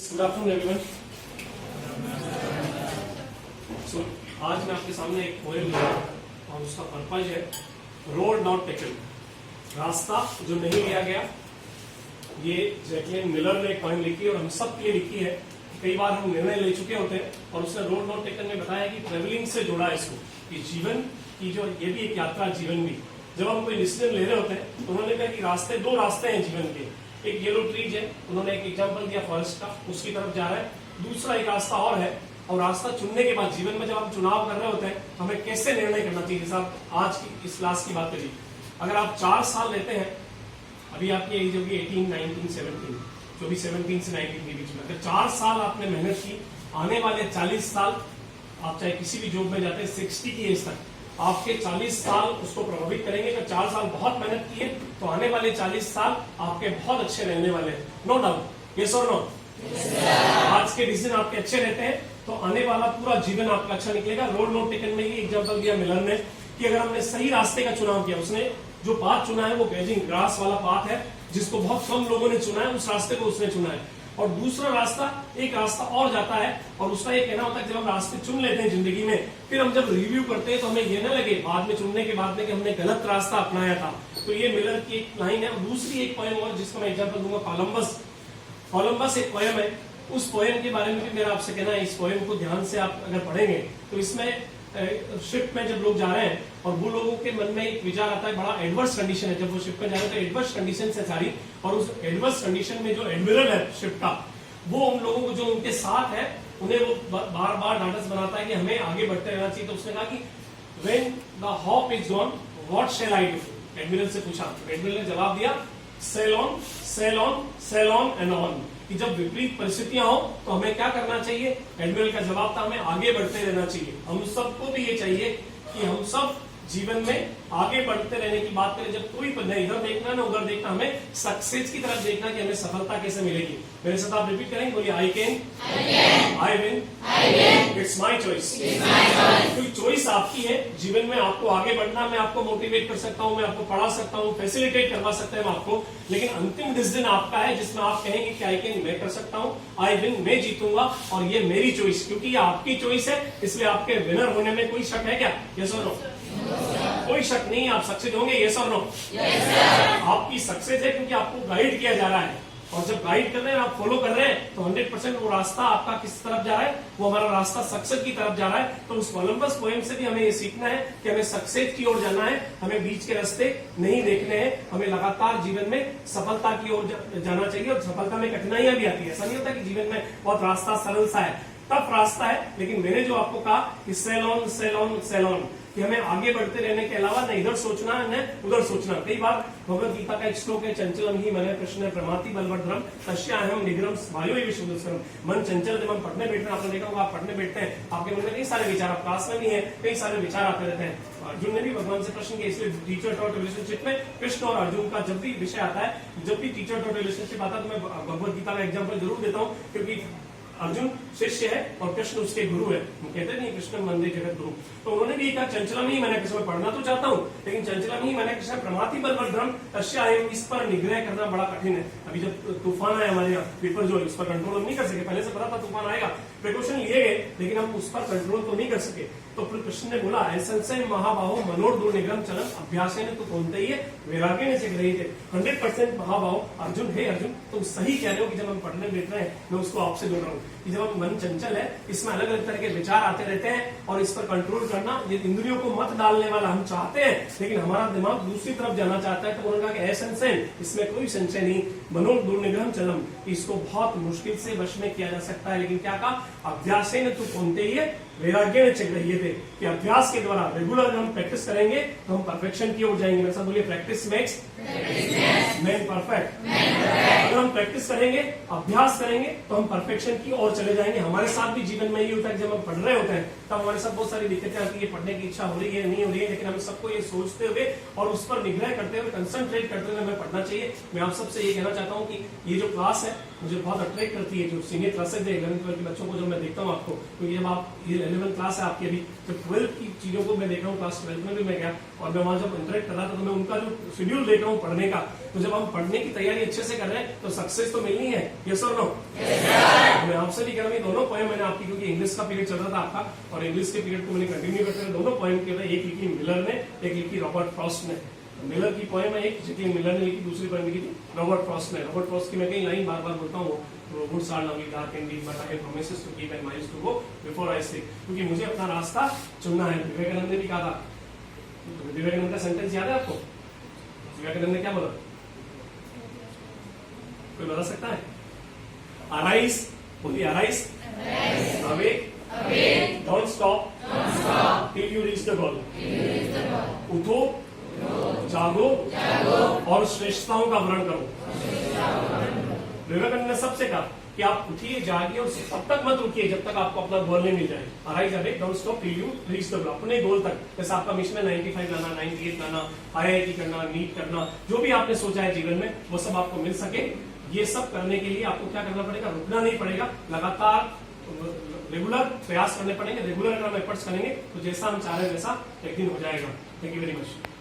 Good afternoon everyone. सो आज मैं आपके सामने एक पोएम लिखा और उसका पर्पज है रोड नॉट टेकन, रास्ता जो नहीं लिया गया। ये जैकलिन मिलर ने एक पोएम लिखी और हम सब के लिए लिखी है। कई बार हम निर्णय ले चुके होते हैं और उसने रोड नॉट टेकन में बताया कि ट्रेवलिंग से जोड़ा है इसको, कि जीवन की जो ये भी एक यात्रा, जीवन भी जब हम कोई डिसीजन ले रहे होते हैं तो उन्होंने कहा कि रास्ते, दो रास्ते हैं जीवन के। एक येलो ट्रीज है, उन्होंने एक एग्जांपल दिया फॉरेस्ट का, उसकी तरफ जा रहा है। दूसरा एक रास्ता और है, और रास्ता चुनने के बाद जीवन में जब हम चुनाव कर रहे होते हैं हमें कैसे निर्णय करना चाहिए। जैसा आज की इस क्लास की बात करिए, अगर आप 4 साल लेते हैं, अभी आपकी एज होगी 18, 19, 17, जो भी 17 से 19 के बीच में, अगर 4 साल आपने मेहनत की, आने वाले 40 साल आप चाहे किसी भी जॉब में जाते हैं 60 की एज तक, आपके 40 साल उसको प्रभावित करेंगे। अगर 4 साल बहुत मेहनत की है तो आने वाले 40 साल आपके बहुत अच्छे रहने वाले हैं, नो डाउट। यस और नो? आज के डिसीजन आपके अच्छे रहते हैं तो आने वाला पूरा जीवन आपका अच्छा निकलेगा। रोड नॉट टेकन में ही एग्जांपल दिया मिलर ने कि अगर हमने सही रास्ते का चुनाव किया, उसने जो पाथ चुना है वो ग्रेजिंग ग्रास वाला पाथ है जिसको बहुत कम लोगों ने चुना है, उस रास्ते को उसने चुना है। और दूसरा रास्ता, एक रास्ता और जाता है, और उसका ये कहना होता है जब हम रास्ते चुन लेते हैं जिंदगी में, फिर हम जब रिव्यू करते हैं तो हमें ये ना लगे बाद में चुनने के बाद में कि हमने गलत रास्ता अपनाया था। तो ये मिलर की एक लाइन है। और दूसरी एक पोएम और जिसका मैं एग्जांपल दूंगा, कोलंबस। कोलंबस एक पोएम है, उस पोएम के बारे में भी मेरा आपसे कहना है, इस पोएम को ध्यान से आप अगर पढ़ेंगे तो इसमें शिप में जब लोग जा रहे हैं और वो लोगों के मन में एक विचार आता है, बड़ा एडवर्स कंडीशन है, जब वो शिप में जा रहे हैं तो एडवर्स कंडीशन से सारी, और उस एडवर्स कंडीशन में जो एडमिरल है शिप का, वो उन लोगों को जो उनके साथ है उन्हें वो बार बार ढांढस बनाता है कि हमें आगे बढ़ते रहना चाहिए। तो उसने कहा कि when the hope is gone what shall I do, admiral से पूछा। एडमिरल ने जवाब दिया, sail on, sail on, sail on and on, कि जब विपरीत परिस्थितियां हो तो हमें क्या करना चाहिए। एडमिरल का जवाब था, हमें आगे बढ़ते रहना चाहिए। हम सबको भी ये चाहिए कि हम सब जीवन में आगे बढ़ते रहने की बात करें। जब कोई न इधर देखना न उधर देखना, हमें सक्सेस की तरफ देखना कि हमें सफलता कैसे मिलेगी। मेरे साथ आप रिपीट करेंगे, बोलिए, I can, I win, it's my choice. कोई चॉइस आपकी है जीवन में, आपको आगे बढ़ना। मैं आपको मोटिवेट कर सकता हूँ, मैं आपको पढ़ा सकता हूँ, फैसिलिटेट करवा सकते हैं आपको, लेकिन अंतिम डिसीजन आपका है जिसमें आप कहेंगे कि आई कैन, मैं कर सकता हूँ, आई विन, मैं जीतूंगा, और ये मेरी चॉइस, क्योंकि ये आपकी चॉइस है, इसलिए आपके विनर होने में कोई शक है क्या? यस और नो? कोई शक नहीं, आप सक्सेस होंगे। यस और नो? आपकी सक्सेस है क्योंकि आपको गाइड किया जा रहा है, और जब गाइड कर रहे हैं, आप फॉलो कर रहे हैं, तो 100% वो रास्ता आपका किस तरफ जा रहा है, वो हमारा रास्ता सक्सेस की तरफ जा रहा है। तो उस कोलंबस पोएम से भी हमें ये सीखना है कि हमें सक्सेस की ओर जाना है, हमें बीच के रास्ते नहीं देखने हैं, हमें लगातार जीवन में सफलता की ओर जाना चाहिए। और सफलता में कठिनाइयां भी आती है, ऐसा नहीं होता कि जीवन में बहुत रास्ता सरल सा है, टफ रास्ता है। लेकिन मैंने जो आपको कहा कि sail on, sail on, sail on, कि हमें आगे बढ़ते रहने के अलावा न इधर सोचना न उधर सोचना। कई बार भगवत गीता का एक श्लोक है, चंचलम ही मन प्रश्न प्रमाति बलवड्रम तस्याहम निग्रम वायु विशुद्धस्वरम। मन चंचल, जब हम पढ़ने बैठते हैं, आपने देखा होगा, आप पढ़ने बैठते हैं, आपके मन में कई सारे विचार, आप क्लास में भी है, कई सारे विचार आते रहते हैं। अर्जुन ने भी भगवान से प्रश्न किया, इसलिए टीचर टॉट रिलेशनशिप में कृष्ण और अर्जुन का जब भी विषय आता है, जब भी टीचर टॉट रिलेशनशिप आता है, तो मैं भगवत गीता का एग्जाम्पल जरूर देता हूँ, क्योंकि अर्जुन शिष्य है और कृष्ण उसके गुरु है। कहते नहीं कृष्ण मंदिर जगत गुरु। तो उन्होंने भी कहा, चंचलम ही मैंने कृष्ण, पढ़ना तो चाहता हूँ लेकिन चंचलम ही मैंने कृष्ण प्रमाति बलवड्रम तस्याहम, इस पर निग्रह करना बड़ा कठिन है। अभी जब तूफान आया हमारे यहाँ, पेपर जो है, उस पर कंट्रोल हम नहीं कर सके। पहले से पता था तूफान आएगा, प्रिकॉशन लिए गए, लेकिन हम उस पर कंट्रोल तो नहीं कर सके। तो फिर कृष्ण ने बोला, ऐसा महाबाहो मनोर दूर निग्रह चलन अभ्यास ने तो कौन ही है, वैराग्य ने सीख रही थे। 100% महाबाहो अर्जुन, हे अर्जुन, तुम सही कह रहे हो कि जब हम पढ़ने बैठ रहे हैं, मैं उसको आपसे जोड़ रहा हूँ कि जब हम मन चंचल है, इसमें अलग अलग तरह के विचार आते रहते हैं, और इस पर कंट्रोल करना, ये इंद्रियों को मत डालने वाला हम चाहते हैं, लेकिन हमारा दिमाग दूसरी तरफ जाना चाहता है। तो उन्होंने कहा कि असंशय, इसमें कोई संशय नहीं, मनोर दुर्निग्रह चलम, इसको बहुत मुश्किल से वश में किया जा सकता है। लेकिन क्या कहा, अभ्यास ने तो कौनते ही है, वैराग्य ने चल रही थे कि अभ्यास के द्वारा रेगुलर हम प्रैक्टिस करेंगे तो हम परफेक्शन की ओर जाएंगे। ऐसा बोलिए, प्रैक्टिस मेक्स मैन परफेक्ट। अगर हम प्रैक्टिस करेंगे, अभ्यास करेंगे, तो हम परफेक्शन की ओर चले जाएंगे। हमारे साथ भी जीवन में ये होता है, जब हम पढ़ रहे होते हैं तब हमारे साथ बहुत सारी दिक्कतें आती है, पढ़ने की इच्छा हो रही है, नहीं हो रही है, लेकिन हम सबको ये सोचते हुए और उस पर निग्रह करते हुए, कंसंट्रेट करते हुए हमें पढ़ना चाहिए। मैं आप सबसे ये कहना चाहता हूँ कि ये जो क्लास है मुझे बहुत अट्रैक्ट करती है। जो सीनियर क्लासेज है 11th 12th के बच्चों को जब मैं देखता हूँ आपको, क्योंकि जब आप ये 11th क्लास है आपकी, अभी जब 12th की चीजों को मैं देख रहा हूँ, क्लास 12th में भी मैं गया और मैं वहां जब इंटरेक्ट कर रहा था तो मैं उनका जो शेड्यूल देख रहा हूँ पढ़ने का, तो जब हम पढ़ने की तैयारी अच्छे से कर रहे हैं तो सक्सेस तो मिलनी है। यस और नो? मैं आपसे भी कह रहा हूँ, दोनों पोएम मैंने आपकी, क्योंकि इंग्लिश का पीरियड चल रहा था आपका और इंग्लिश के पीरियड को मैंने कंटिन्यू करते हुए दोनों पोएम के, एक लिखी मिलर ने, एक लिखी रॉबर्ट फ्रॉस्ट ने। मिलर की पोएम है एक, जैक्लिन मिलर ने लिखी, दूसरी पोएम लिखी थी रॉबर्ट फ्रॉस्ट ने। रॉबर्ट फ्रॉस्ट की मैं कई लाइन बार बार बोलता हूँ, woods are lovely, dark and deep, but I have promises to keep and miles to go before I sleep, क्योंकि मुझे अपना रास्ता चुनना है। विवेकानंद ने भी कहा था, विवेकानंद का सेंटेंस याद है आपको? विवेकानंद ने क्या बोला? कोई बता सकता है? Arise, बोलिए arise, awake, don't stop till you reach the goal. उठो, जागो और श्रेष्ठताओं का वर्ण करो। विवेकानंद ने सबसे कहा कि आप उठिए, जागिए और तब तक मत रुकिए जब तक आपको अपना गोल नहीं मिल जाए। Arise awake, don't stop till you reach the goal, अपने गोल तक। जैसे आपका मिशन है 95 लाना, 98 लाना, IIT करना, नीट करना, जो भी आपने सोचा है जीवन में वो सब आपको मिल सके। ये सब करने के लिए आपको क्या करना पड़ेगा? रुकना नहीं पड़ेगा, लगातार रेगुलर प्रयास करने पड़ेंगे। रेगुलर अगर हम एफर्ट्स करेंगे तो जैसा हम चाह रहे हैं वैसा एक दिन हो जाएगा। Thank you very much.